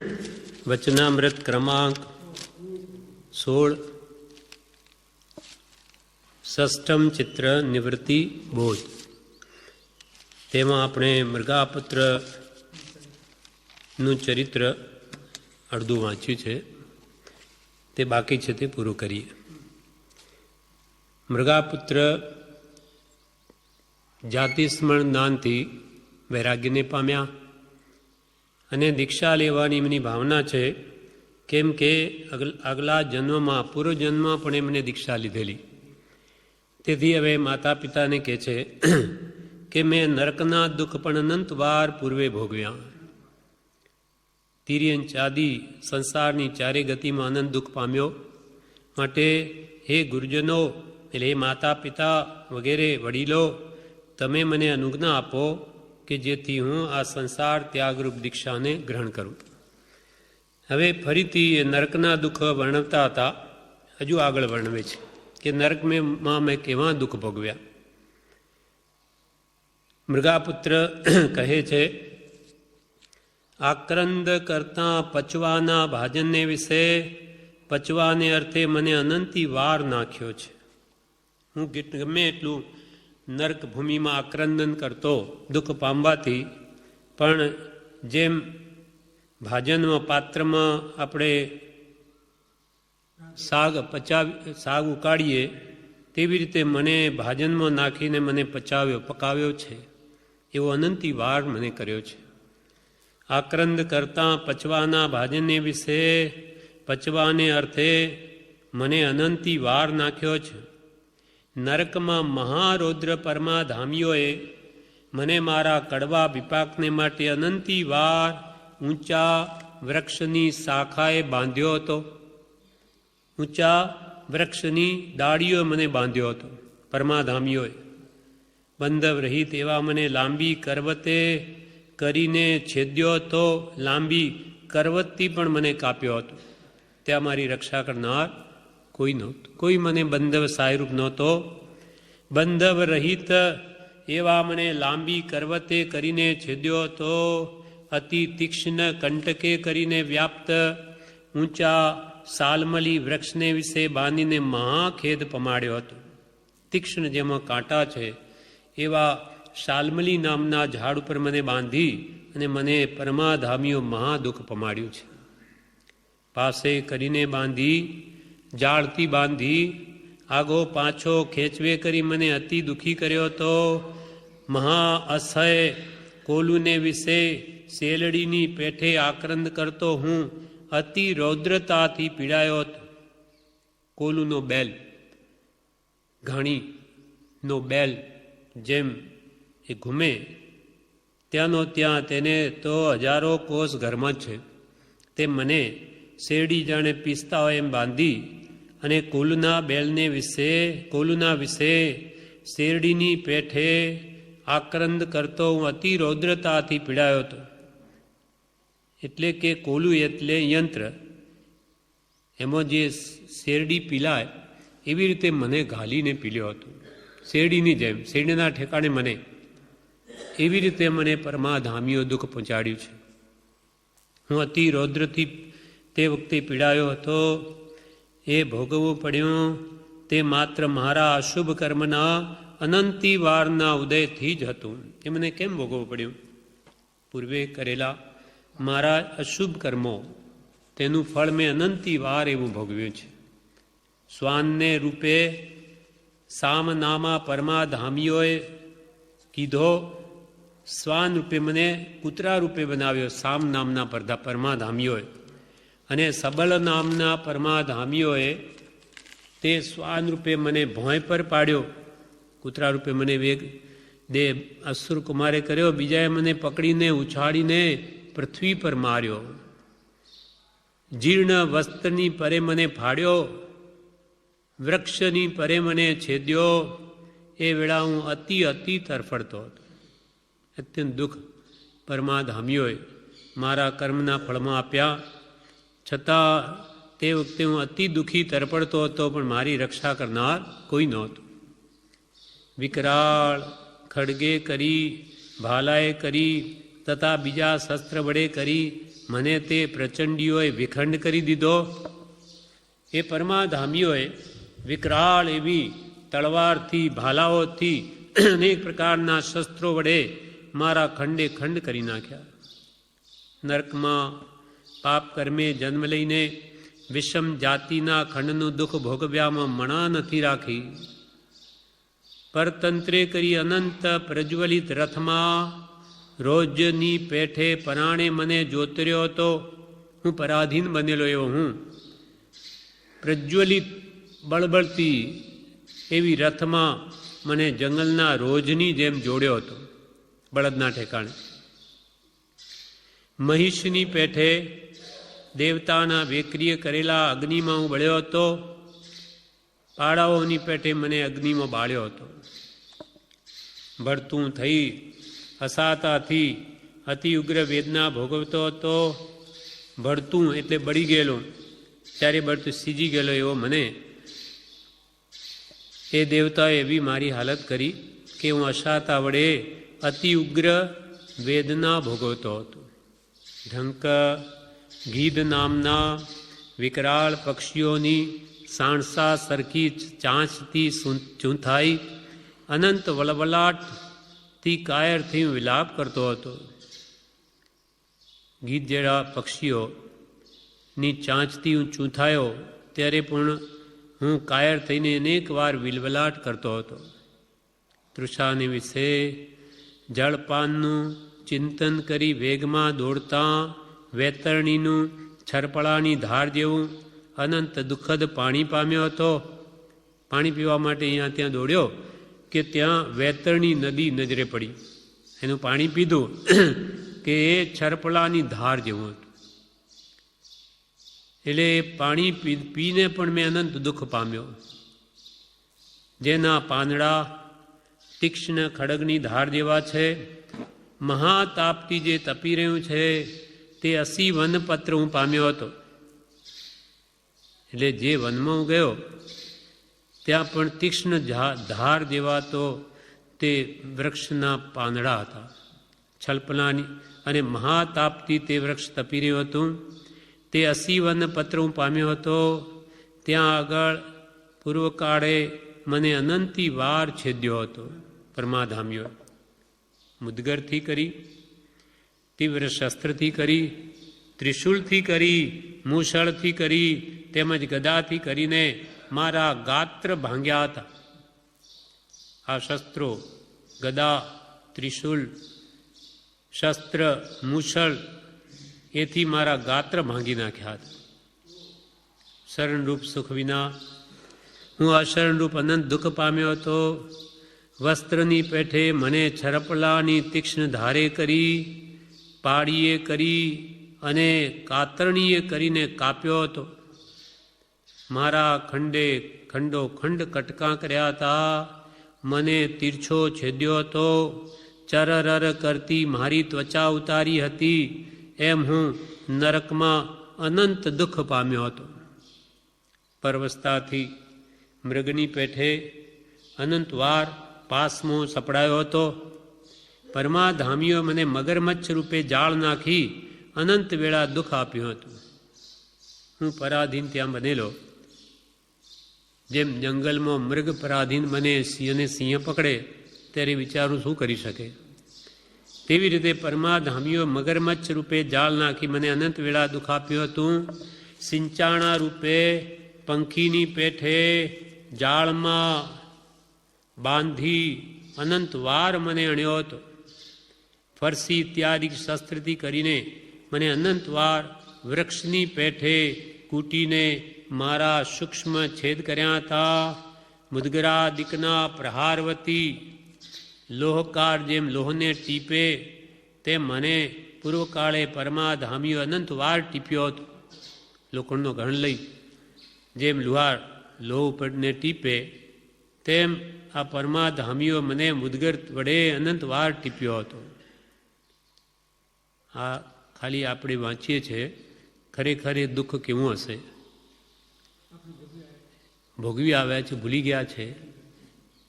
વચનામૃત ક્રમાંક 16 ષષ્ઠમ ચિત્ર નિવૃત્તિ બોધ. તેમાં આપણે મૃગાપુત્રનું ચરિત્ર અડધું વાંચ્યું છે, તે બાકી છે તે પૂરું કરીએ. મૃગાપુત્ર જાતિસ્મરણ જ્ઞાનથી વૈરાગ્યને પામ્યા અને દીક્ષા લેવાની એમની ભાવના છે, કેમ કે આગલા જન્મમાં પૂર્વજન્મમાં પણ એમને દીક્ષા લીધેલી. તેથી હવે માતા પિતાને કહે છે કે મેં નરકના દુઃખ પણ અનંત વાર પૂર્વે ભોગવ્યા. તિર્યન ચાદી સંસારની ચારે ગતિમાં અનંત દુઃખ પામ્યો. માટે હે ગુરુજનો, એટલે હે માતા પિતા વગેરે વડીલો, તમે મને અનુજ્ઞા આપો કે જેથી હું આ સંસાર ત્યાગરૂપ દીક્ષાને ગ્રહણ કરું. હવે ફરીથી એ નરકના દુઃખ વર્ણવતા હતા. હજુ આગળ વર્ણવે છે કે નરકમાં મેં કેવા દુઃખ ભોગવ્યા. મૃગાપુત્ર કહે છે, આક્રંદ કરતા પચવાના ભાજનને વિશે પચવાને અર્થે મને અનંતી વાર નાખ્યો છે. હું ગમે એટલું નર્ક ભૂમિમાં આક્રંદન કરતો દુઃખ પામવાથી, પણ જેમ ભાજનમાં પાત્રમાં આપણે શાક ઉકાળીએ તેવી રીતે મને ભાજનમાં નાખીને મને પકાવ્યો છે. એવો અનંતી વાર મને કર્યો છે. આક્રંદ કરતાં પચવાના ભાજનને વિશે પચવાને અર્થે મને અનંતી વાર નાખ્યો છે. નરકમાં મહારૌદ્ર પરમાધામીઓએ મને મારા કડવા વિપાકને માટે અનંતી વાર ઊંચા વૃક્ષની શાખાએ બાંધ્યો હતો. ઊંચા વૃક્ષની ડાળીઓ મને બાંધ્યો હતો. પરમાધામીઓએ બંધવ રહિત એવા મને લાંબી કરવતે કરીને છેદ્યો હતો. લાંબી કરવતથી પણ મને કાપ્યો હતો. ત્યાં મારી રક્ષા કરનાર કોઈ નહોતું. કોઈ મને બંધવ સહાયરૂપ નહોતો. બંધવ રહિત એવા મને લાંબી કરવતે કરીને છેદ્યો હતો. અતિ તીક્ષ્ણ કંટકે કરીને વ્યાપ્ત ઊંચા સાલમલી વૃક્ષને વિશે બાંધીને મહાખેદ પમાડ્યો હતો. તીક્ષ્ણ જેમાં કાંટા છે એવા શાલમલી નામના ઝાડ ઉપર મને બાંધી અને મને પરમાધામીઓ મહાદુઃખ પમાડ્યું છે. પાસે કરીને બાંધી, જાળથી બાંધી, આગો પાછો ખેંચવે કરી મને અતિ દુઃખી કર્યો હતો. મહા અસહ્ય કોલુને વિશે શેલડીની પેઠે આક્રંદ કરતો હું અતિ રૌદ્રતાથી પીડાયો હતો. કોલુનો બેલ, ઘાણીનો બેલ જેમ એ ઘૂમે ત્યાંનો ત્યાં, તેને તો હજારો કોષ ઘરમાં છે. તે મને શેરડી જાણે પીસતા હોય એમ બાંધી અને કોલુના વિશે શેરડીની પેઠે આક્રંદ કરતો હું અતિ રૌદ્રતાથી પીડાયો હતો. એટલે કે કોલું એટલે યંત્ર, એમાં જે શેરડી પીલાય એવી રીતે મને ઘાલીને પીલ્યો હતો. શેરડીની જેમ, શેરડીના ઠેકાણે મને એવી રીતે મને પરમાધામીઓ દુઃખ પહોંચાડ્યું છે. હું અતિ રૌદ્રથી તે વખતે પીડાયો હતો. એ ભોગવવું પડ્યું તે માત્ર મારા અશુભ કર્મના અનંતી વારના ઉદયથી જ હતું. એ મને કેમ ભોગવવું પડ્યું? પૂર્વે કરેલા મારા અશુભ કર્મો, તેનું ફળ મેં અનંતી વાર એવું ભોગવ્યું છે. શ્વાનને રૂપે સામનામા પરમાધામીઓએ કીધો. શ્વાન રૂપે મને કૂતરા રૂપે બનાવ્યો સામ નામના પરમાધામીઓએ, અને સબલ નામના પરમાધામીઓએ તે શ્વાન રૂપે મને ભોંય પર પાડ્યો. કૂતરા રૂપે મને વેગ દે અસુર કુમારે કર્યો. બીજાએ મને પકડીને ઉછાળીને પૃથ્વી પર માર્યો. જીર્ણ વસ્ત્રની પરે મને ફાડ્યો. વૃક્ષની પરે મને છેદ્યો. એ વેળા હું અતિ તરફડતો હતો. અત્યંત દુઃખ પરમાધામીઓએ મારા કર્મના ફળમાં આપ્યા. છતાં તે વખતે હું અતિ દુઃખી તરફડતો હતો, પણ મારી રક્ષા કરનાર કોઈ નહોતું. વિકરાળ ખડગે કરી, ભાલાએ કરી તથા બીજા શસ્ત્ર વડે કરી મને તે પ્રચંડીઓએ વિખંડ કરી દીધો. એ પરમાધામીઓએ વિકરાળ એવી તલવારથી, ભાલાઓથી, અનેક પ્રકારના શસ્ત્રો વડે મારા ખંડે ખંડ કરી નાખ્યા. નર્કમાં પાપ કર્મે જન્મ લઈને વિષમ જાતિના ખંડનું દુઃખ ભોગવ્યામાં મણા નથી રાખી. પરતંત્રે કરી અનંત પ્રજ્વલિત રથમાં રોજની પેઠે પરાણે મને જોતર્યો હતો. હું પરાધીન બનેલો એવો હું પ્રજ્વલિત બળબળતી એવી રથમાં મને જંગલના રોજની જેમ જોડ્યો હતો, બળદના ઠેકાણે. મહિષની પેઠે દેવતાના વેક્રિય કરેલા અગ્નિમાં હું બળ્યો હતો. પાડાઓની પેઠે મને અગ્નિમાં બાળ્યો હતો. બળતું થઈ હસાતાથી અતિ ઉગ્ર વેદના ભોગવતો હતો. બળતું એટલે બળી ગયેલો, ત્યારે બળતું સીજી ગયેલો એવો મને એ દેવતાએ એવી મારી હાલત કરી કે હું અશાતા વડે અતિ ઉગ્ર વેદના ભોગવતો હતો. ઢંક ગીધ નામના વિકરાળ પક્ષીઓની સાણસા સરખી ચાંચથી ચૂંથાઈ અનંત વળવળાટથી કાયર થઈ વિલાપ કરતો હતો. ગીધ જેવા પક્ષીઓની ચાંચથી હું ચૂંથાયો ત્યારે પણ હું કાયર થઈને અનેક વાર વિલવલાટ કરતો હતો. તૃષાને વિશે જળપાનનું ચિંતન કરી વેગમાં દોડતા વેતરણીનું છરપળાની ધાર જેવું અનંત દુઃખદ પાણી પામ્યો હતો. પાણી પીવા માટે અહીંયા ત્યાં દોડ્યો કે ત્યાં વેતરણી નદી નજરે પડી. એનું પાણી પીધું કે એ છરપળાની ધાર જેવું હતું. એટલે એ પાણી પીને પણ મેં અનંત દુઃખ પામ્યો. જેના પાંદડા તીક્ષ્ણ ખડગની ધાર જેવા છે, મહાતાપથી જે તપી રહ્યું છે તે 80 વનપત્ર હું પામ્યો હતો. એટલે જે વનમાં હું ગયો ત્યાં પણ તીક્ષ્ણ ધાર જેવા તો તે વૃક્ષના પાંદડા હતા. છલપલાની અને મહાતાપથી તે વૃક્ષ તપી રહ્યું હતું. તે 80 વનપત્ર હું પામ્યો હતો. ત્યાં આગળ પૂર્વકાળે મને અનંતી વાર છેદ્યો હતો પરમાધામીઓ. મુદગરથી કરી, તીવ્ર શસ્ત્રથી કરી, ત્રિશૂલથી કરી, મૂષળથી કરી, તેમજ ગદાથી કરીને મારા ગાત્ર ભાંગ્યા હતા. આ શસ્ત્રો ગદા, ત્રિશૂલ, શસ્ત્ર, મૂષળ એથી મારા ગાત્ર ભાંગી નાખ્યા હતા. શરણરૂપ સુખ વિના હું અશરણરૂપ અનંત દુઃખ પામ્યો હતો. વસ્ત્રની પેઠે મને છરપલાની તીક્ષ્ણ ધારે કરી, પાડીએ કરી અને કાતરણીએ કરીને કાપ્યો હતો. મારા ખંડે ખંડો ખંડ કટકા કર્યા હતા. મને તીરછો છેદ્યો હતો. ચરર કરતી મારી ત્વચા ઉતારી હતી. એમ હું નરકમાં અનંત દુઃખ પામ્યો હતો. પરવસ્તાથી મૃગની પેઠે અનંત વાર પાસમો સપડાયો હતો. પરમાધામીઓ મને મગરમચ્છ રૂપે જાળ નાખી અનંત વેળા દુઃખ આપ્યું હતું. હું પરાધીન ત્યાં બનેલો. જેમ જંગલમાં મૃગ પરાધીન બને, સિંહને સિંહ પકડે ત્યારે વિચારું શું કરી શકે, તેવી રીતે પરમાધામીઓ મગરમચ્છ રૂપે જાળ નાખી મને અનંત વેળા દુઃખ આપ્યું હતું. સિંચાણા રૂપે પંખીની પેઠે જાળમાં બાંધી અનંત વાર મને અણ્યો હતો. ફરસી ઇત્યાદિ શસ્ત્રથી કરીને મને અનંત વાર વૃક્ષની પેઠે કૂટીને મારા સૂક્ષ્મ છેદ કર્યા હતા. મુદગરાદિકના પ્રહારવતી લોહકાર જેમ લોહને ટીપે તેમ મને પૂર્વકાળે પરમાધામીઓ અનંત વાર ટીપ્યો હતો. લોખંડનો ઘણ લઈ જેમ લુહાર લોહ ઉપરને ટીપે તેમ આ પરમાધામીઓ મને મુદગર વડે અનંત વાર ટીપ્યો હતો. આ ખાલી આપણે વાંચીએ છીએ, ખરેખર એ દુઃખ કેવું હશે ભોગવી આવ્યા છે, ભૂલી ગયા છે.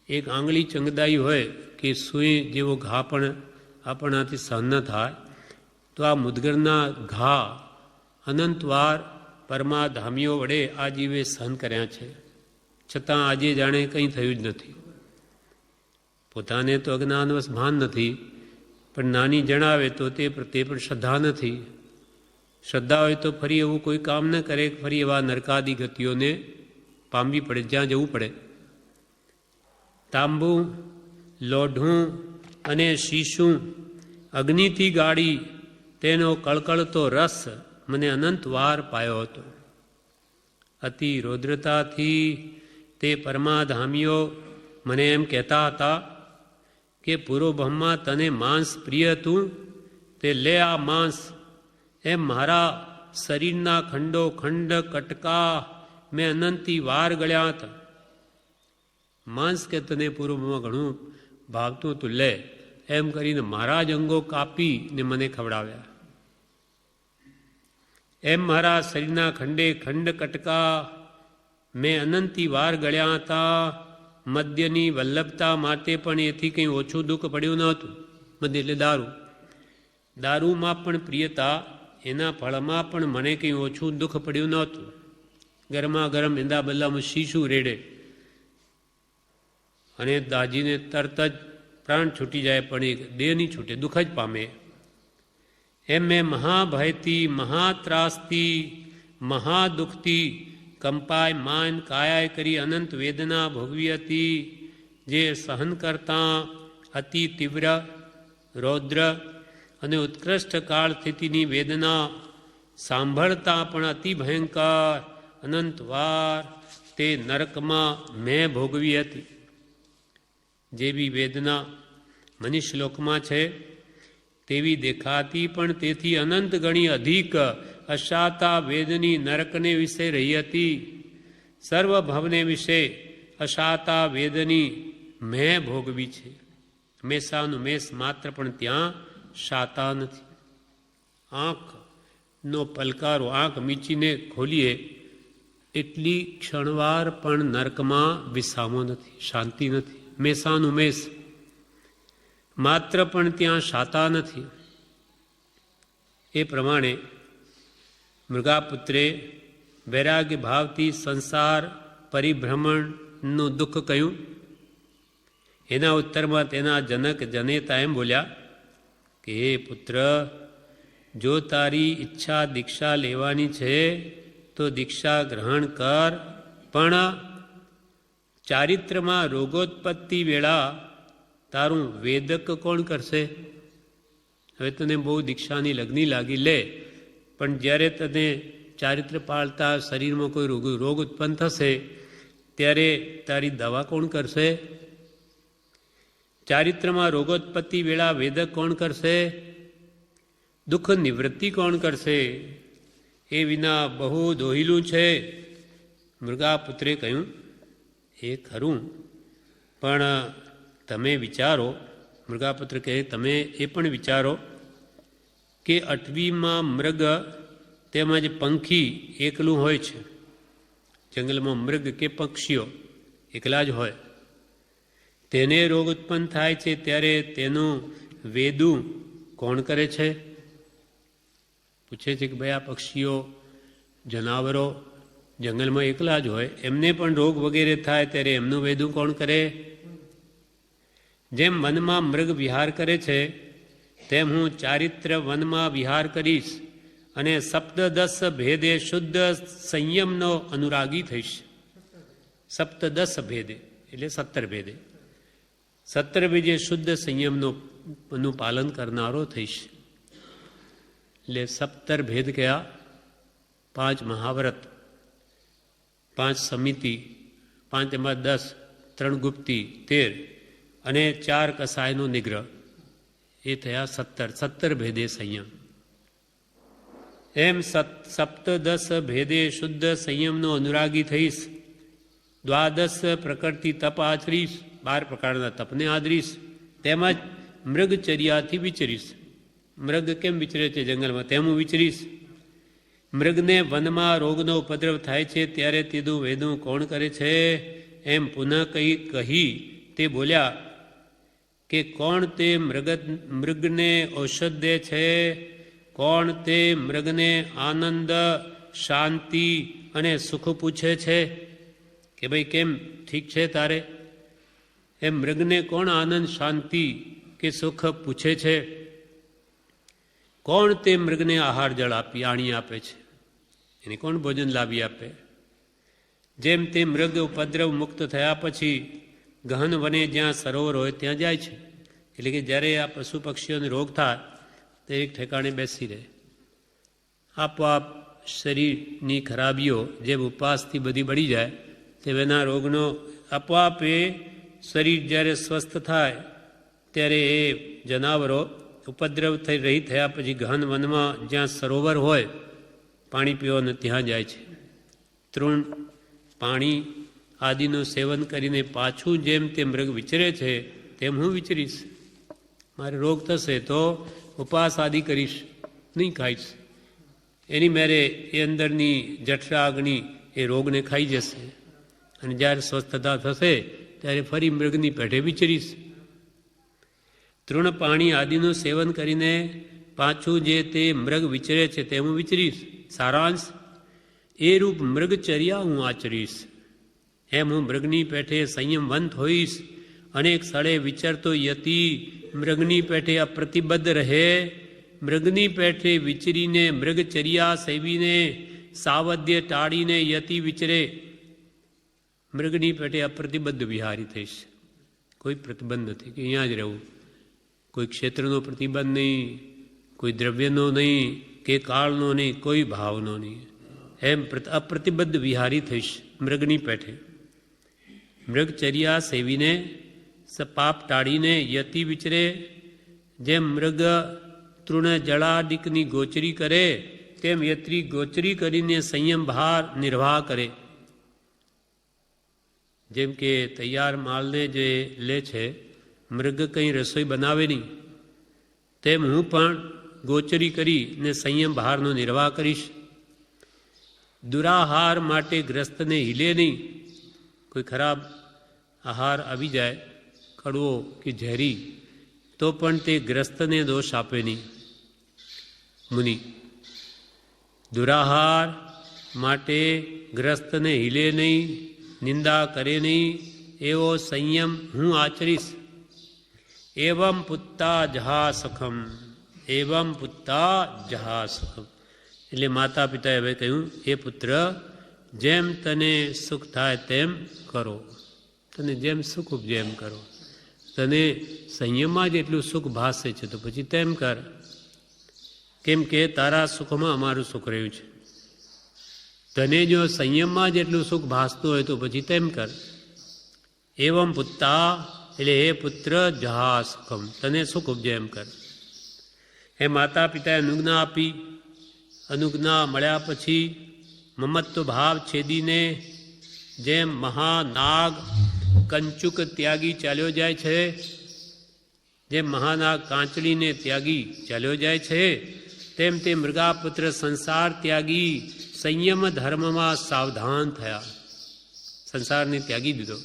એક આંગળી ચંગદાઈ હોય કે સુઈ જેવો ઘા પણ આપણાથી સહન ન થાય તો આ મુદગરના ઘા અનંતવાર પરમાધામીઓ વડે આ જીવે સહન કર્યા છે, છતાં આજે જાણે કંઈ થયું જ નથી. પોતાને તો અજ્ઞાનવશ ભાન નથી, પણ નાની જણાવે તો તે પ્રત્યે પણ શ્રદ્ધા નથી. શ્રદ્ધા હોય તો ફરી એવું કોઈ કામ ન કરે, ફરી એવા નરકાદી ગતિઓને પામવી પડે, જ્યાં જવું પડે. તાંબુ, લોઢું અને શીશું અગ્નિથી ગાળી તેનો કળકળતો રસ મને અનંત વાર પાયો હતો. અતિ રૌદ્રતાથી તે પરમાધામીઓ મને એમ કહેતા હતા કે પૂર્વબ્રહ્મા તને માંસ પ્રિય હતું, તે લે આ માંસ. એમ મારા શરીરના ખંડો ખંડ કટકા મેં અનંતી વાર ગળ્યા હતા. માંસ કે તને પૂર્વમાં ઘણું ભાવતું હતું, લે એમ કરીને મારા જ અંગો કાપીને મને ખવડાવ્યા. એમ મારા શરીરના ખંડે ખંડ કટકા મેં અનંતી વાર ગળ્યા હતા. મદ્યની વલ્લભતા માટે પણ એથી કંઈ ઓછું દુઃખ પડ્યું નહોતું. મદ્ય એટલે દારૂ. દારૂમાં પણ પ્રિયતા, એના ફળમાં પણ મને કંઈ ઓછું દુઃખ પડ્યું નહોતું. ગરમા ગરમ એંદા બલ્લામાં શીશું રેડે અને દાજીને તરત જ પ્રાણ છૂટી જાય, પણ એ દેહ નહીં છૂટે, દુઃખ જ પામે. એમ મેં મહાભયથી, મહાત્રાસથી, મહાદુઃખથી કંપાય માન કાયાય કરી અનંત વેદના ભોગવી હતી, જે સહન કરતાં અતિ તીવ્ર, રૌદ્ર અને ઉત્કૃષ્ટ કાળ સ્થિતિની વેદના સાંભળતા પણ અતિ ભયંકર અનંત વાર તે નરકમાં મેં ભોગવી હતી. જેવી વેદના મનુષ્યલોકમાં છે તેવી દેખાતી પણ તેથી અનંત ગણી અધિક અશાતા વેદની નરકને વિશે રહી હતી. સર્વ ભવને વિશે અશાતા વેદની મેં ભોગવી છે. મેષાનું મેષ માત્ર પણ ત્યાં શાતા નથી. આંખનો પલકારો, આંખ મીચીને ખોલીએ એટલી ક્ષણવાર પણ નરકમાં વિસામો નથી, શાંતિ નથી. મેષાનું મેષ માત્ર પણ ત્યાં શાતા નથી. એ પ્રમાણે મૃગાપુત્રે વૈરાગ્ય ભાવથી સંસાર પરિભ્રમણનું દુઃખ કહ્યું. એના ઉત્તરમાં તેના જનક જનેતા એમ બોલ્યા કે હે પુત્ર, જો તારી ઈચ્છા દીક્ષા લેવાની છે તો દીક્ષા ગ્રહણ કર, પણ ચારિત્રમાં રોગોત્પત્તિ વેળા તારું વેદક કોણ કરશે? હવે તને બહુ દીક્ષાની લગ્ની લાગી, લે, પણ જ્યારે તને ચારિત્ર પાળતા શરીરમાં કોઈ રોગ ઉત્પન્ન થશે ત્યારે તારી દવા કોણ કરશે? ચારિત્રમાં રોગોત્પત્તિ વેળા વેદક કોણ કરશે? દુઃખ નિવૃત્તિ કોણ કરશે? એ વિના બહુ દોહિલું છે. મૃગાપુત્રે કહ્યું, એ ખરું, પણ તમે વિચારો. મૃગાપુત્ર કહે, તમે એ પણ વિચારો કે 8મીમાં મૃગ તેમજ પંખી એકલું હોય છે. જંગલમાં મૃગ કે પક્ષીઓ એકલા જ હોય. તેને રોગ ઉત્પન્ન થાય છે ત્યારે તેનું વેદું કોણ કરે છે? પૂછે છે કે ભાઈ આ પક્ષીઓ, જનાવરો જંગલમાં એકલા જ હોય, એમને પણ રોગ વગેરે થાય ત્યારે એમનું વેદું કોણ કરે? જેમ વનમાં મૃગ વિહાર કરે છે તેમ હું ચારિત્ર વનમાં વિહાર કરીશ અને સપ્તદશ ભેદે શુદ્ધ સંયમનો અનુરાગી થઈશ. સપ્તદશ ભેદે એટલે 17 ભેદે, 17 ભેદે શુદ્ધ સંયમનું પાલન કરનારો થઈશ. એટલે 17 ભેદ કયા? 5 મહાવ્રત, 5 સમિતિ, 5 એમાં 10, 3 ગુપ્તી 13 અને 4 કસાયનો નિગ્રહ, એ થયા 17 ભેદે સંયમ. એમ સપ્તદશ ભેદે શુદ્ધ સંયમનો અનુરાગી થઈશ. 12 પ્રકૃતિ તપ આચરીશ, 12 પ્રકારના તપને આદરીશ. તેમજ મૃગચર્યાથી વિચરીશ. મૃગ કેમ વિચરે છે જંગલમાં, તેમ હું વિચરીશ. મૃગને વનમાં રોગનો ઉપદ્રવ થાય છે ત્યારે તેનું વેદું કોણ કરે છે? એમ પુનઃ કહી તે બોલ્યા કે કોણ તે મૃગને ઔષધ દે છે? કોણ તે મૃગને આનંદ, શાંતિ અને સુખ પૂછે છે કે ભાઈ કેમ ઠીક છે તારે? એમ મૃગને કોણ આનંદ, શાંતિ કે સુખ પૂછે છે? કોણ તે મૃગને આહાર જળ આપી આણી આપે છે? એને કોણ ભોજન લાવી આપે? જેમ તે મૃગ ઉપદ્રવ મુક્ત થયા પછી ગહન વને જ્યાં સરોવર હોય ત્યાં જાય છે. એટલે કે જ્યારે આ પશુ પક્ષીઓને રોગ થાય તે એક ઠેકાણે બેસી રહે. આપોઆપ શરીરની ખરાબીઓ જેમ ઉપવાસથી બધી બળી જાય તેમ એના રોગનો આપોઆપ એ શરીર જ્યારે સ્વસ્થ થાય ત્યારે એ જનાવરો ઉપદ્રવ થઈ રહી થયા પછી ગહન વનમાં જ્યાં સરોવર હોય પાણી પીવાને ત્યાં જાય છે. તૃણ, પાણી આદિનું સેવન કરીને પાછું જેમ તે મૃગ વિચરે છે તેમ હું વિચરીશ. મારે રોગ થશે તો ઉપવાસ આદિ કરીશ, નહીં ખાઈશ. એની મેરે એ અંદરની જઠરા અગ્નિ એ રોગને ખાઈ જશે અને જ્યારે સ્વસ્થતા થશે ત્યારે ફરી મૃગની પેઠે વિચરીશ. તૃણ, પાણી આદિનું સેવન કરીને પાછું જે તે મૃગ વિચરે છે તે હું વિચરીશ. સારાંશ, એ રૂપ મૃગચર્યા હું આચરીશ. એમ હું મૃગની પેઠે સંયમવંત હોઈશ. અનેક સ્થળે વિચરતો યતિ મૃગની પેઠે અપ્રતિબદ્ધ રહે. મૃગની પેઠે વિચરીને મૃગચર્યા સેવીને સાવધ્ય ટાળીને યતિ વિચરે. મૃગની પેઠે અપ્રતિબદ્ધ વિહારી થઈશ. કોઈ પ્રતિબંધ નથી કે અહીંયા જ રહેવું. કોઈ ક્ષેત્રનો પ્રતિબંધ નહીં, કોઈ દ્રવ્યનો નહીં કે કાળનો નહીં, કોઈ ભાવનો નહીં. એમ અપ્રતિબદ્ધ વિહારી થઈશ મૃગની પેઠે. મૃગચર્યા સેવીને પાપ ટાળીને યતિ વિચરે. જેમ મૃગ તૃણ જળાદિકની ગોચરી કરે તેમ યત્રી ગોચરી કરીને સંયમ ભાર નિર્વાહ કરે. જેમ કે તૈયાર માલને જે લે છે, મૃગ કંઈ રસોઈ બનાવે નહીં, તેમ હું પણ ગોચરી કરીને સંયમ બહારનો નિર્વાહ કરીશ. દુરાહાર માટે ગ્રસ્તને હિલે નહીં. કોઈ ખરાબ આહાર આવી જાય, કડવો કે ઝેરી, તો પણ તે ગ્રસ્તને દોષ આપે નહીં. મુનિ, દુરાહાર માટે ગ્રસ્તને હિલે નહીં, નિંદા કરે નહીં, એવો સંયમ હું આચરીશ. એવમ પુત્તા જહા સખમ, એવમ પુત્તા જહા સખમ. એટલે માતા પિતાએ હવે કહ્યું, એ પુત્ર, જેમ તને સુખ થાય તેમ કરો. તને જેમ સુખ ઉપજે એમ કરો. તને સંયમમાં જ એટલું સુખ ભાસે છે તો પછી તેમ કર. કેમ કે તારા સુખમાં અમારું સુખ રહ્યું છે. તને જો સંયમમાં જ એટલું સુખ ભાસતું હોય તો પછી તેમ કર. એવમ પુત્તા એટલે હે પુત્ર જહા સુખમ, તને સુખ ઉપજે એમ કર. હે માતા પિતાએ અનુજ્ઞા આપી. અનુજ્ઞા મળ્યા પછી મમત્વ ભાવ છેદીને જેમ મહાનાગ કંચુક ત્યાગી ચાલ્યો જાય છે, જેમ મહાનાગ કાંચડીને ત્યાગી ચાલ્યો જાય છે, તેમ તે મૃગાપુત્ર સંસાર ત્યાગી સંયમ ધર્મમાં સાવધાન થયા. સંસારને ત્યાગી દીધો.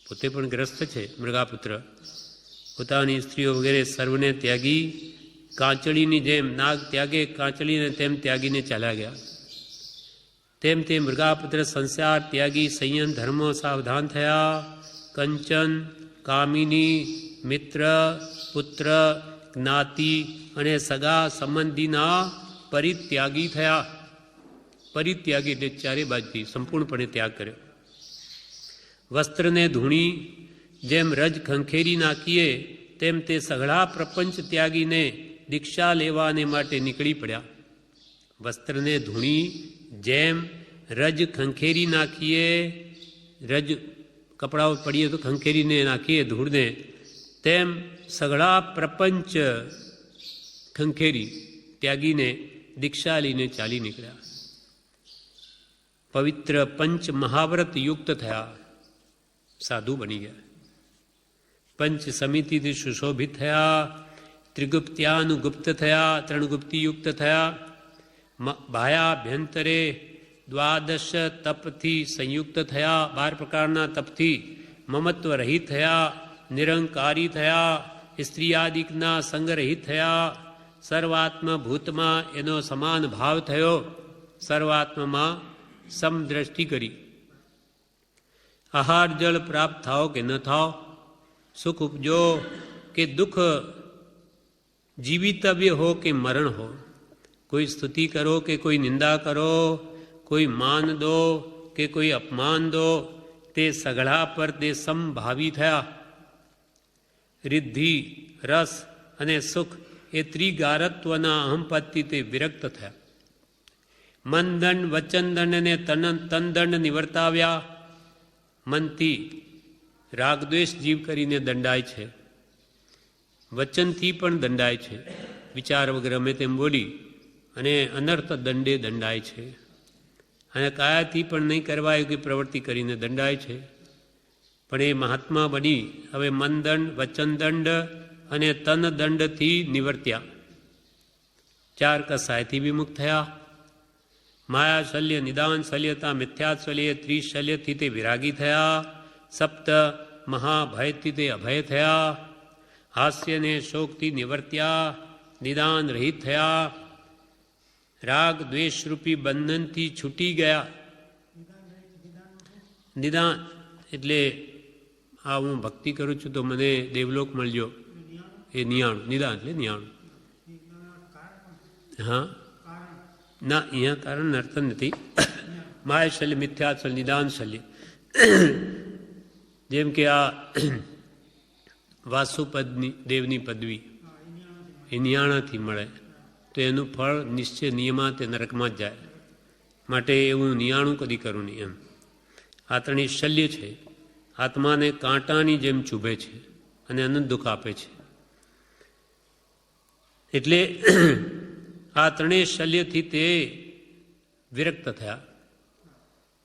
પોતે પણ ગ્રસ્ત છે મૃગાપુત્ર. પોતાની સ્ત્રીઓ વગેરે સર્વને ત્યાગી કાંચડીની જેમ નાગ ત્યાગે કાંચડીને તેમ ત્યાગીને ચાલ્યા ગયા. તેમ તે મૃગાપુત્ર સંસાર ત્યાગી સંયમ ધર્મો સાવધાન થયા. કંચન, કામિની, મિત્ર, પુત્ર, જ્ઞાતિ અને સગા સંબંધીના પરિત્યાગી થયા. પરિત્યાગી એટલે ચારે બાજુથી સંપૂર્ણપણે ત્યાગ કર્યો. વસ્ત્રને ધૂણી જેમ રજ ખંખેરી નાખીએ તેમ તે સઘળા પ્રપંચ ત્યાગીને દીક્ષા લેવાને માટે નીકળી પડ્યા. વસ્ત્રને ધૂણી જેમ રજ ખંખેરી નાખીએ, રજ કપડાઓ પડીએ તો ખંખેરીને નાખીએ ધૂળને, તેમ સઘળા પ્રપંચ ખંખેરી ત્યાગીને દીક્ષા લઈને ચાલી નીકળ્યા. પવિત્ર પંચ મહાવ્રત યુક્ત થયા, સાધુ બની ગયા. પંચ સમિતિથી સુશોભિત થયા. ત્રિગુપ્ત્યાનુગુપ્ત થયા, ત્રણગુપ્તી યુક્ત થયા. બાહ્યાભ્યંતરે દ્વાદશ તપથી સંયુક્ત થયા. 12 પ્રકારના તપથી મમત્વ રહિત થયા. નિરંકારી થયા. સ્ત્રીયાદિકના સંગ રહિત થયા. સર્વાત્મભૂતમાં એનો સમાન ભાવ થયો, સર્વાત્મમાં સમદ્રષ્ટિ કરી. આહાર જળ પ્રાપ્ત થાઓ કે ન થાઓ, સુખ ઉપજો કે દુઃખ, જીવિતવ્ય હો કે મરણ હો, કોઈ સ્તુતિ કરો કે કોઈ નિંદા કરો, કોઈ માન દો કે કોઈ અપમાન દો, તે સઘળા પર તે સમભાવી થયા. રિદ્ધિ, રસ અને સુખ એ ત્રિગારત્વના અહંપતિ તે વિરક્ત થયા. મનદંડ, વચનદંડ અને તનદંડ નિવર્તાવ્યા. મનથી રાગદ્વેષ જીવ કરીને દંડાય છે, વચનથી પણ દંડાય છે, વિચાર વગર અમે તેમ બોલી અને અનર્થ દંડે દંડાય છે, અને કાયાથી પણ નહીં કરવા એવી પ્રવૃત્તિ કરીને દંડાય છે. પણ એ મહાત્મા બની હવે મનદંડ, વચનદંડ અને તનદંડથી નિવર્ત્યા. 4 કસાયથી વિમુક્ત થયા. માયા શલ્ય, નિદાન શલ્યતા, મિથ્યાશલ્ય, ત્રિશલ્યથી તે વિરાગી થયા. સપ્ત મહાભયથી તે અભય થયા. હાસ્યને શોકથી નિવર્ત્યા, નિદાન રહિત થયા. રાગ દ્વેષરૂપી બંધનથી છૂટી ગયા. નિદાન એટલે આ હું ભક્તિ કરું છું તો મને દેવલોક મળજો, એ નિયાણું. નિદાન એટલે નિયાણું. હા ના, અહીંયા કારણ અર્થ નથી. માયા શલ્ય, મિથ્યાશલ્ય, નિદાન શલ્ય. જેમ કે આ વાસુપદની દેવની પદવી એ નિયાણાથી મળે તો એનું ફળ નિશ્ચય નિયમા તે નરકમાં જ જાય. માટે એવું નિયાણું કદી કરું નહીં એમ. આ ત્રણેય શલ્ય છે, આત્માને કાંટાની જેમ ચૂભે છે અને અનંત દુઃખ આપે છે. એટલે આ ત્રણેય શલ્યથી તે વિરક્ત થયા.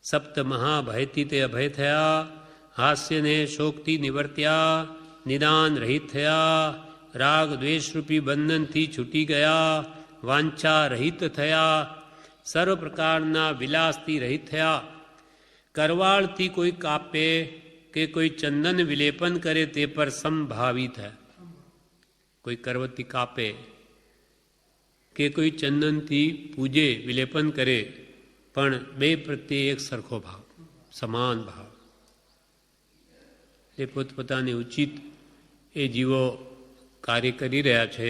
સપ્ત મહાભયથી તે અભય થયા. હાસ્યને શોકથી નિવર્ત્યા, નિદાન રહિત થયા. રાગ દ્વેષરૂપી બંધનથી છૂટી ગયા. વાંછા રહિત થયા. સર્વ પ્રકારના વિલાસથી રહિત થયા. કરવાળથી કોઈ કાપે કે કોઈ ચંદન વિલેપન કરે તે પર સમભાવી થયા. કોઈ કરવતથી કાપે કે કોઈ ચંદનથી પૂજે, વિલેપન કરે, પણ બે પ્રત્યે એક સરખો ભાવ, સમાન ભાવ. એ પોતપોતાની ઉચિત એ જીવો કાર્ય કરી રહ્યા છે.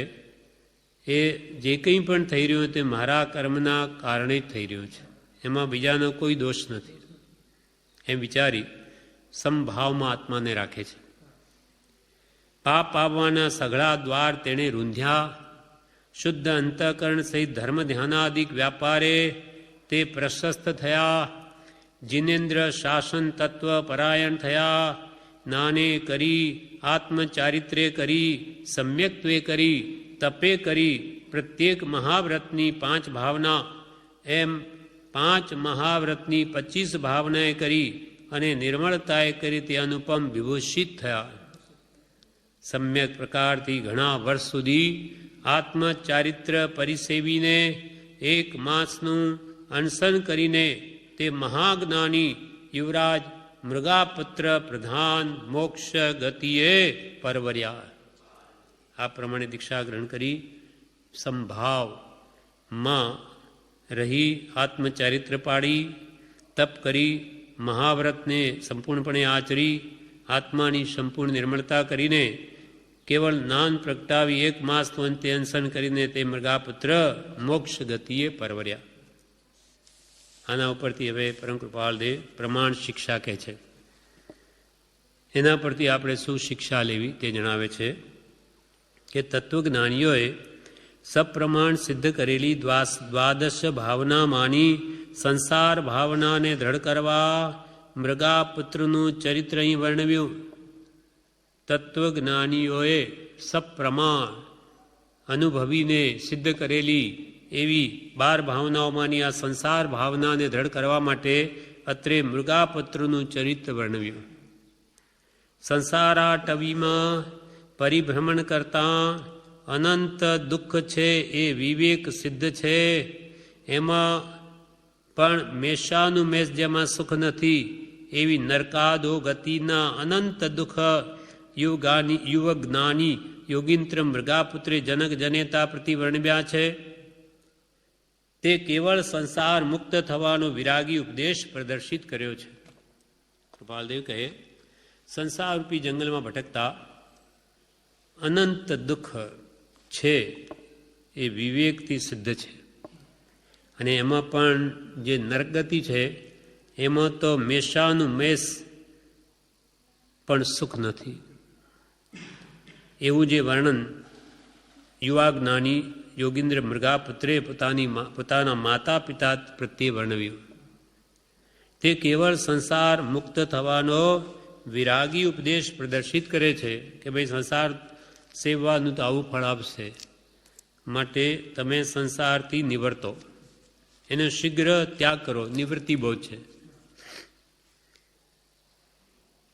એ જે કંઈ પણ થઈ રહ્યું તે મારા કર્મના કારણે જ થઈ રહ્યું છે, એમાં બીજાનો કોઈ દોષ નથી એમ વિચારી સમભાવમાં આત્માને રાખે છે. પાપ આવવાના સઘળા દ્વાર તેણે રૂંધ્યા. શુદ્ધ અંતઃકરણ સહિત ધર્મ ધ્યાનાદિક વ્યાપારે તે પ્રશસ્ત થયા. જિનેન્દ્ર શાસન તત્વ પરાયણ થયા. નાને કરી, આત્મચારિત્ર્ય કરી, સમ્યક્ત્વે કરી, તપે કરી, પ્રત્યેક મહાવ્રતની 5 ભાવના એમ 5 મહાવ્રતની 25 ભાવનાએ કરી અને નિર્મળતાએ કરી તે અનુપમ વિભૂષિત થયા. સમ્યક પ્રકારથી ઘણા વર્ષ સુધી આત્મચારિત્ર પરિસેવીને 1 માસનું અનશન કરીને તે મહાજ્ઞાની યુવરાજ મૃગાપુત્ર પ્રધાન મોક્ષ ગતિએ પરવર્યા. આ પ્રમાણે દીક્ષા ગ્રહણ કરી સંભાવમાં રહી આત્મચારિત્ર પાડી, તપ કરી, મહાવ્રતને સંપૂર્ણપણે આચરી, આત્માની સંપૂર્ણ નિર્મળતા કરીને કેવળ જ્ઞાન પ્રગટાવી 1 માસનું અંતે અનશન કરીને તે મૃગાપુત્ર મોક્ષ ગતિએ પરવર્યા. આના ઉપરથી હવે પરમ કૃપાળદેવ પ્રમાણ શિક્ષા કહે છે. એના પરથી આપણે શું શિક્ષા લેવી તે જણાવે છે કે તત્વજ્ઞાનીઓએ સપ્રમાણ સિદ્ધ કરેલી 12 ભાવનામાંની સંસાર ભાવનાને દ્રઢ કરવા મૃગાપુત્રનું ચરિત્ર અહીં વર્ણવ્યું. તત્વજ્ઞાનીઓએ સપ્રમાણ અનુભવીને સિદ્ધ કરેલી એવી 12 ભાવનાઓમાંની આ સંસાર ભાવનાને દ્રઢ કરવા માટે અત્રે મૃગાપુત્રનું ચરિત્ર વર્ણવ્યું. સંસારાટવીમાં પરિભ્રમણ કરતા અનંત દુઃખ છે એ વિવેક સિદ્ધ છે. એમાં પણ મેષાનું મેષ જેમાં સુખ નથી એવી નરકાદો ગતિના અનંત દુઃખ યુવજ્ઞાની યોગીન્દ્ર મૃગાપુત્રે જનક જનેતા પ્રતિ વર્ણવ્યા છે તે કેવળ સંસાર મુક્ત થવાનો વિરાગી ઉપદેશ પ્રદર્શિત કર્યો છે. કૃપાલદેવ કહે, સંસારરૂપી જંગલમાં ભટકતા અનંત દુઃખ છે એ વિવેકથી સિદ્ધ છે. અને એમાં પણ જે નરકગતિ છે એમાં તો મેષાનું મેષ પણ સુખ નથી. એવું જે વર્ણન યુવા જ્ઞાની યોગીન્દ્ર મૃગાપુત્રે પોતાના માતા પિતા પ્રત્યે વર્ણવ્યું તે કેવળ સંસાર મુક્ત થવાનો વિરાગી ઉપદેશ પ્રદર્શિત કરે છે કે ભાઈ સંસાર સેવવાનું તો આવું ફળ આપશે, માટે તમે સંસારથી નિવર્તો, એનો શીઘ્ર ત્યાગ કરો. નિવૃત્તિ બહુ છે.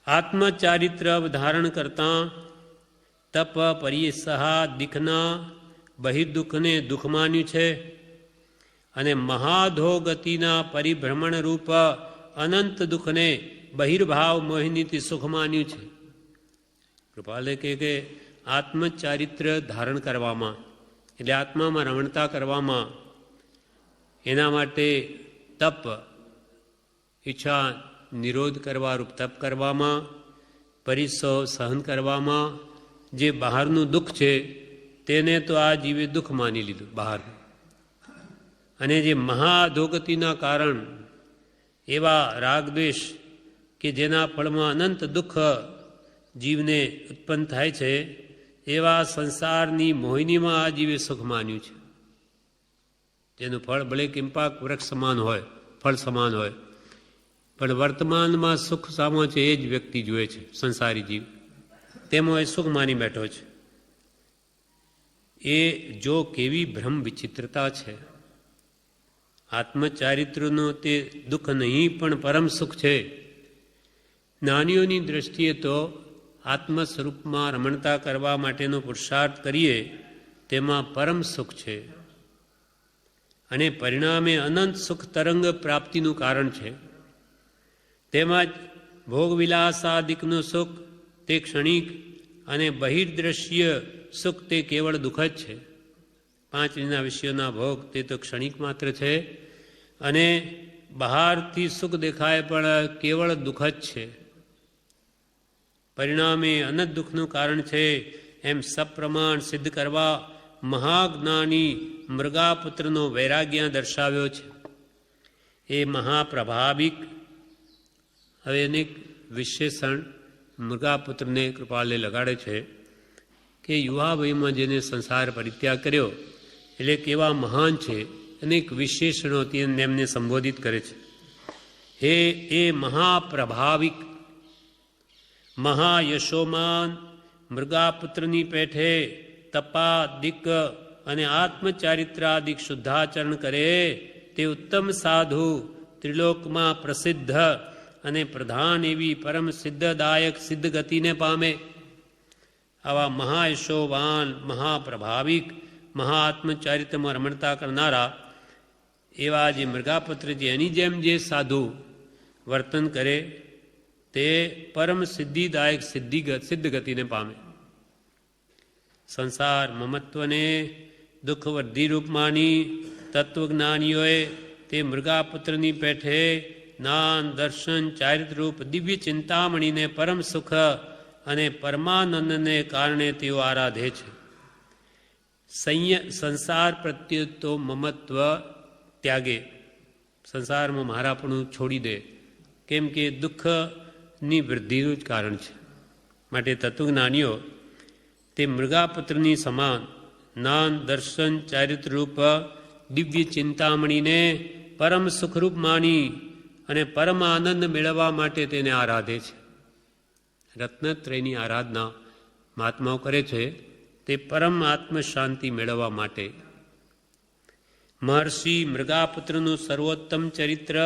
આત્મચારિત્ર ધારણ કરતા તપ પરિસહા દીખના બહિર્દુઃખને દુઃખ માન્યું છે અને મહાધોગતિના પરિભ્રમણ રૂપ અનંત દુઃખને બહિર્ભાવ મોહિનીથી સુખ માન્યું છે. કૃપાલે કે આત્મચારિત્ર ધારણ કરવામાં એટલે આત્મામાં રમણતા કરવામાં, એના માટે તપ ઈચ્છા નિરોધ કરવા રૂપ તપ કરવામાં, પરિસવ સહન કરવામાં, જે બહારનું દુઃખ છે તેને તો આ જીવે દુઃખ માની લીધું બહારનું, અને જે મહાધોગતિના કારણ એવા રાગદ્વેષ કે જેના ફળમાં અનંત દુઃખ જીવને ઉત્પન્ન થાય છે એવા સંસારની મોહિનીમાં આ જીવે સુખ માન્યું છે. જેનું ફળ ભલે કિંપાક વૃક્ષ સમાન હોય, ફળ સમાન હોય, પણ વર્તમાનમાં સુખ સામો છે એ જ વ્યક્તિ જુએ છે. સંસારી જીવ તેમાં એ સુખ માની બેઠો છે. એ જો કેવી બ્રહ્મ વિચિત્રતા છે. આત્મચારિત્રનું તે દુઃખ નહીં પણ પરમ સુખ છે. જ્ઞાનીઓની દ્રષ્ટિએ તો આત્મ સ્વરૂપમાં રમણતા કરવા માટેનો પુરુષાર્થ કરીએ તેમાં પરમ સુખ છે અને પરિણામે અનંત સુખ તરંગ પ્રાપ્તિનું કારણ છે. તેમજ ભોગવિલાસાદિકનું સુખ તે ક્ષણિક અને બહિર્દ્રશ્ય સુખ તે કેવળ દુઃખ જ છે. પાંચ વિષયોના ભોગ તે તો ક્ષણિક માત્ર છે અને બહારથી સુખ દેખાય પણ કેવળ દુઃખ જ છે. પરિણામે અનંત દુઃખનું કારણ છે એમ સપ્રમાણ સિદ્ધ કરવા મહાજ્ઞાની મૃગાપુત્રનો વૈરાગ્ય દર્શાવ્યો છે. એ મહાપ્રભાવિક, હવે અનેક વિશેષણ મૃગાપુત્રને કૃપાલે લગાડે છે કે યુવા વયમાં જેને સંસાર પરિત્યાગ કર્યો એટલે કેવા મહાન છે. અનેક વિશેષણોથી એમને સંબોધિત કરે છે. હે એ મહાપ્રભાવિક મહાયશોમાન મૃગાપુત્રની પેઠે તપાદિક અને આત્મચારિત્રાદિક શુદ્ધાચરણ કરે તે ઉત્તમ સાધુ ત્રિલોકમાં પ્રસિદ્ધ અને પ્રધાન એવી પરમ સિદ્ધદાયક સિદ્ધ ગતિને પામે. આવા મહાયશોવાન મહાપ્રભાવિક મહાઆત્મચારિત્રમાં રમણતા કરનારા એવા જે મૃગાપુત્રજી એની જેમ જે સાધુ વર્તન કરે તે પરમ સિદ્ધિદાયક સિદ્ધ ગતિને પામે. સંસાર મમત્વને દુઃખવર્ધિરૂપ માની તત્વજ્ઞાનીઓએ તે મૃગાપુત્રની પેઠે જ્ઞાન દર્શન ચારિત્રરૂપ દિવ્ય ચિંતામણીને પરમ સુખ અને પરમાનંદને કારણે તેઓ આરાધે છે. સંસાર પ્રત્યે તો મમત્વ ત્યાગે, સંસારમાં મારાપણું છોડી દે, કેમ કે દુઃખની વૃદ્ધિનું જ કારણ છે. માટે તત્વજ્ઞાનીઓ તે મૃગાપુત્રની સમાન જ્ઞાન દર્શન ચારિત્રરૂપ દિવ્ય ચિંતામણીને પરમ સુખરૂપ માની અને પરમ આનંદ મેળવવા માટે તેને આરાધે છે. રત્નત્રયની આરાધના મહાત્માઓ કરે છે તે પરમ આત્મ શાંતિ મેળવવા માટે. મહર્ષિ મૃગાપુત્રનું સર્વોત્તમ ચરિત્ર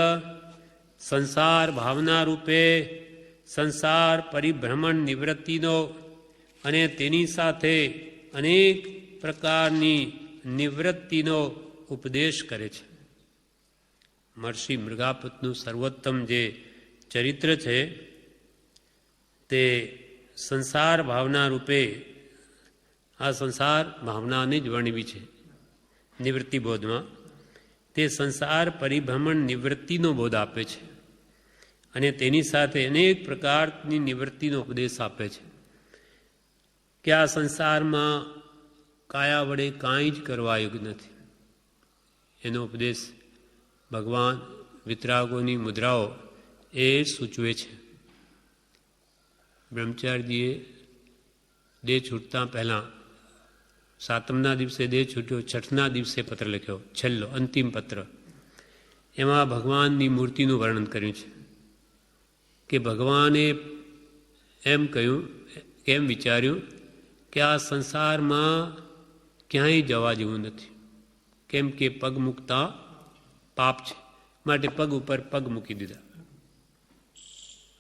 સંસાર ભાવના રૂપે સંસાર પરિભ્રમણ નિવૃત્તિનો અને તેની સાથે અનેક પ્રકારની નિવૃત્તિનો ઉપદેશ કરે છે. મહર્ષિ મૃગાપુત્રનું સર્વોત્તમ જે ચરિત્ર છે તે સંસાર ભાવના રૂપે આ સંસાર ભાવનાને જ વર્ણવી છે નિવૃત્તિ બોધમાં. તે સંસાર પરિભ્રમણ નિવૃત્તિનો બોધ આપે છે અને તેની સાથે અનેક પ્રકારની નિવૃત્તિનો ઉપદેશ આપે છે કે આ સંસારમાં કાયા વડે કાંઈ જ કરવા યોગ્ય નથી. એનો ઉપદેશ ભગવાન વિતરાગોની મુદ્રાઓ એ સૂચવે છે. બ્રહ્મચારીજીએ દેહ છૂટતા પહેલાં 7મના દિવસે દેહ છૂટ્યો, 6ના દિવસે પત્ર લખ્યો, છેલ્લો અંતિમ પત્ર. એમાં ભગવાનની મૂર્તિનું વર્ણન કર્યું છે કે ભગવાને એમ કહ્યું, એમ વિચાર્યું કે આ સંસારમાં ક્યાંય જવા જેવું નથી, કેમ કે પગ મૂકતા પાપ છે, માટે પગ ઉપર પગ મૂકી દીધા.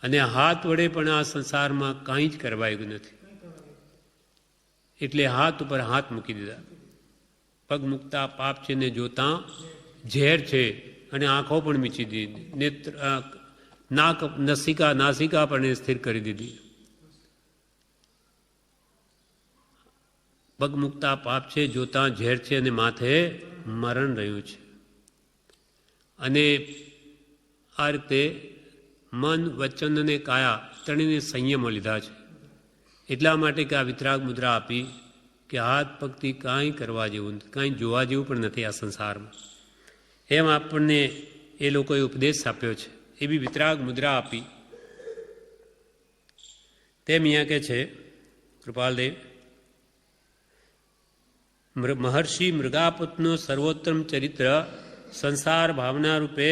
અને હાથ વડે પણ આ સંસારમાં કાંઈ જ કરવાયું નથી, એટલે હાથ ઉપર હાથ મૂકી દીધા. પગ મૂકતા પાપ છે ને જોતા ઝેર છે, અને આંખો પણ મીચી દીધી, નેત્ર નાક નાસિકા પણ સ્થિર કરી દીધી. પગ મૂકતા પાપ છે, જોતા ઝેર છે, અને માથે મરણ રહ્યું છે. અને આ રીતે મન, વચન અને કાયા ત્રણેયને સંયમો લીધા છે. એટલા માટે કે આ વિતરાગ મુદ્રા આપી કે હાથ પગથી કાંઈ કરવા જેવું નથી, કાંઈ જોવા જેવું પણ નથી આ સંસારમાં. એમ આપણને એ લોકોએ ઉપદેશ આપ્યો છે, એવી વિતરાગ મુદ્રા આપી. તેમ અહીંયા કે છે કૃપાલદેવ, મહર્ષિ મૃગાપુતનું સર્વોત્તમ ચરિત્ર સંસાર ભાવના રૂપે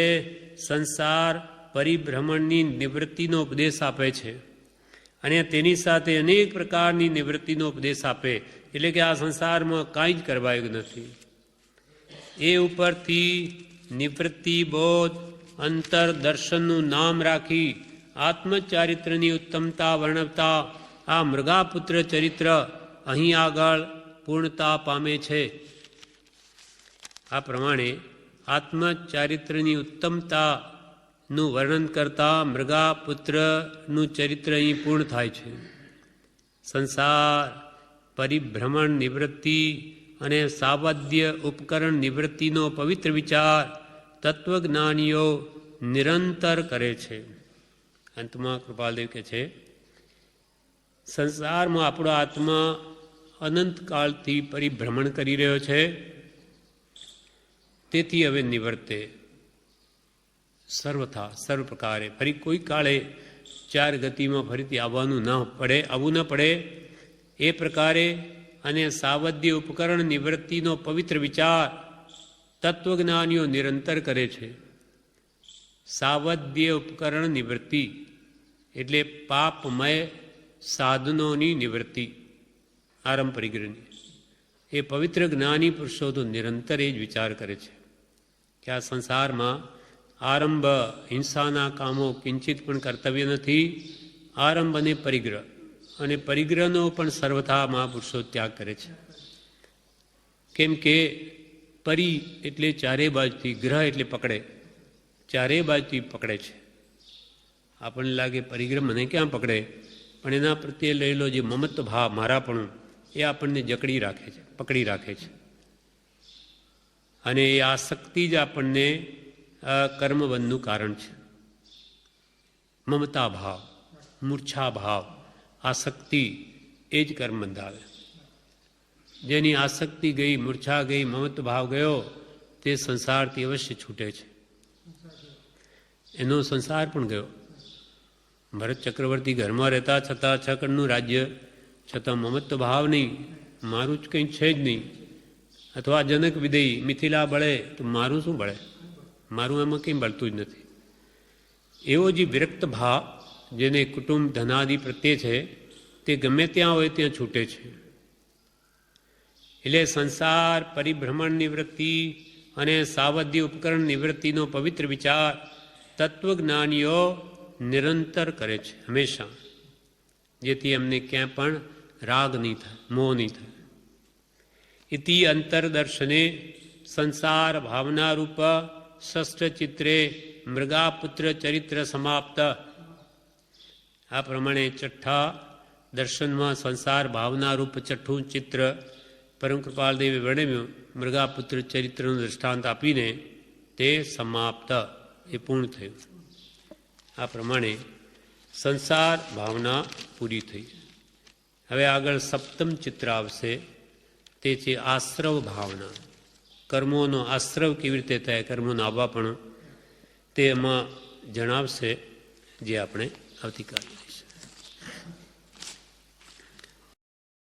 સંસાર પરિભ્રમણની નિવૃત્તિનો ઉપદેશ આપે છે અને તેની સાથે અનેક પ્રકારની નિવૃત્તિનો ઉપદેશ આપે. એટલે કે આ સંસારમાં કાંઈ જ કરવાયું નથી. એ ઉપરથી નિવૃત્તિ બોધ અંતર દર્શનનું નામ રાખી આત્મચારિત્રની ઉત્તમતા વર્ણવતા આ મૃગાપુત્ર ચરિત્ર અહીં આગળ પૂર્ણતા પામે છે. આ પ્રમાણે આત્મચારિત્રની ઉત્તમતાનું વર્ણન કરતા મૃગાપુત્રનું ચરિત્ર અહીં પૂર્ણ થાય છે. સંસાર પરિભ્રમણ નિવૃત્તિ અને સાવધ્ય ઉપકરણ નિવૃત્તિનો પવિત્ર વિચાર તત્વજ્ઞાનીઓ નિરંતર કરે છે. અંતમાં કૃપાલદેવ કહે છે, સંસારમાં આપણો આત્મા અનંતકાળથી પરિભ્રમણ કરી રહ્યો છે, તેથી હવે નિવર્તે સર્વથા સર્વ પ્રકારે ફરી કોઈ કાળે ચાર ગતિમાં ફરીથી આવવું ન પડે એ પ્રકારે અને સાવધ્ય ઉપકરણ નિવૃત્તિનો પવિત્ર વિચાર તત્વજ્ઞાનીઓ નિરંતર કરે છે. સાવધ્ય ઉપકરણ નિવૃત્તિ એટલે પાપમય સાધનોની નિવૃત્તિ, આરંભ પરિગ્રહની. એ પવિત્ર જ્ઞાની પુરુષો તો નિરંતર એ જ વિચાર કરે છે કે આ સંસારમાં આરંભ હિંસાના કામો કિંચિત પણ કર્તવ્ય નથી. આરંભ અને પરિગ્રહનો પણ સર્વથા મહાપુરુષો ત્યાગ કરે છે. કેમ કે પરી એટલે ચારે બાજુથી, ગ્રહ એટલે પકડે, ચારે બાજુથી પકડે છે. આપણને લાગે પરિગ્રહ મને ક્યાં પકડે, પણ એના પ્રત્યે રહેલો જે મમત્વ ભાવ, મારાપણું, એ આપણને પકડી રાખે છે. અને એ આસક્તિ જ આપણને કર્મબંધનું કારણ છે. મમતા ભાવ, મૂર્છા ભાવ, આસક્તિ એ જ કર્મ બંધાવે. જેની આસક્તિ ગઈ, મૂર્છા ગઈ, મમત્વ ભાવ ગયો, તે સંસારથી અવશ્ય છૂટે છે. એનો સંસાર પણ ગયો. ભરત ચક્રવર્તી ઘરમાં રહેતા છતાં 6 કણનું રાજ્ય, છતાં મમત્વ ભાવ નહીં, મારું જ કંઈ છે જ નહીં. અથવા જનક વિદેય મિથિલા બળે તો મારું શું બળે, મારું એમાં કંઈ બળતું જ નથી. એવો જે વિરક્ત ભાવ જેને કુટુંબ ધનાદિ પ્રત્યે છે, તે ગમે ત્યાં હોય ત્યાં છૂટે છે. એટલે સંસાર પરિભ્રમણ નિવૃત્તિ અને સાવધ્ય ઉપકરણ નિવૃત્તિનો પવિત્ર વિચાર તત્વજ્ઞાનીઓ નિરંતર કરે છે, હંમેશા, જેથી એમને ક્યાંય પણ રાગ નહીં થાય, મોહ નહીં થાય. ઇતિ અંતરદર્શને સંસાર ભાવનારૂપ ષષ્ઠ ચિત્રે મૃગાપુત્ર ચરિત્ર સમાપ્ત. આ પ્રમાણે 6ઠા દર્શનમાં સંસાર ભાવના રૂપ છઠ્ઠું ચિત્ર પરમ કૃપાલદેવે વર્ણવ્યું મૃગાપુત્ર ચરિત્રનું દૃષ્ટાંત આપીને તે સમાપ્ત, એ પૂર્ણ થયું. આ પ્રમાણે સંસાર ભાવના પૂરી થઈ. હવે આગળ સપ્તમ ચિત્ર આવશે, તે છે આશ્રવ ભાવના. કર્મોનો આશ્રવ કેવી રીતે થાય, કર્મોનો આવવાપણું, તે એમાં જણાવશે, જે આપણે આવતીકાલે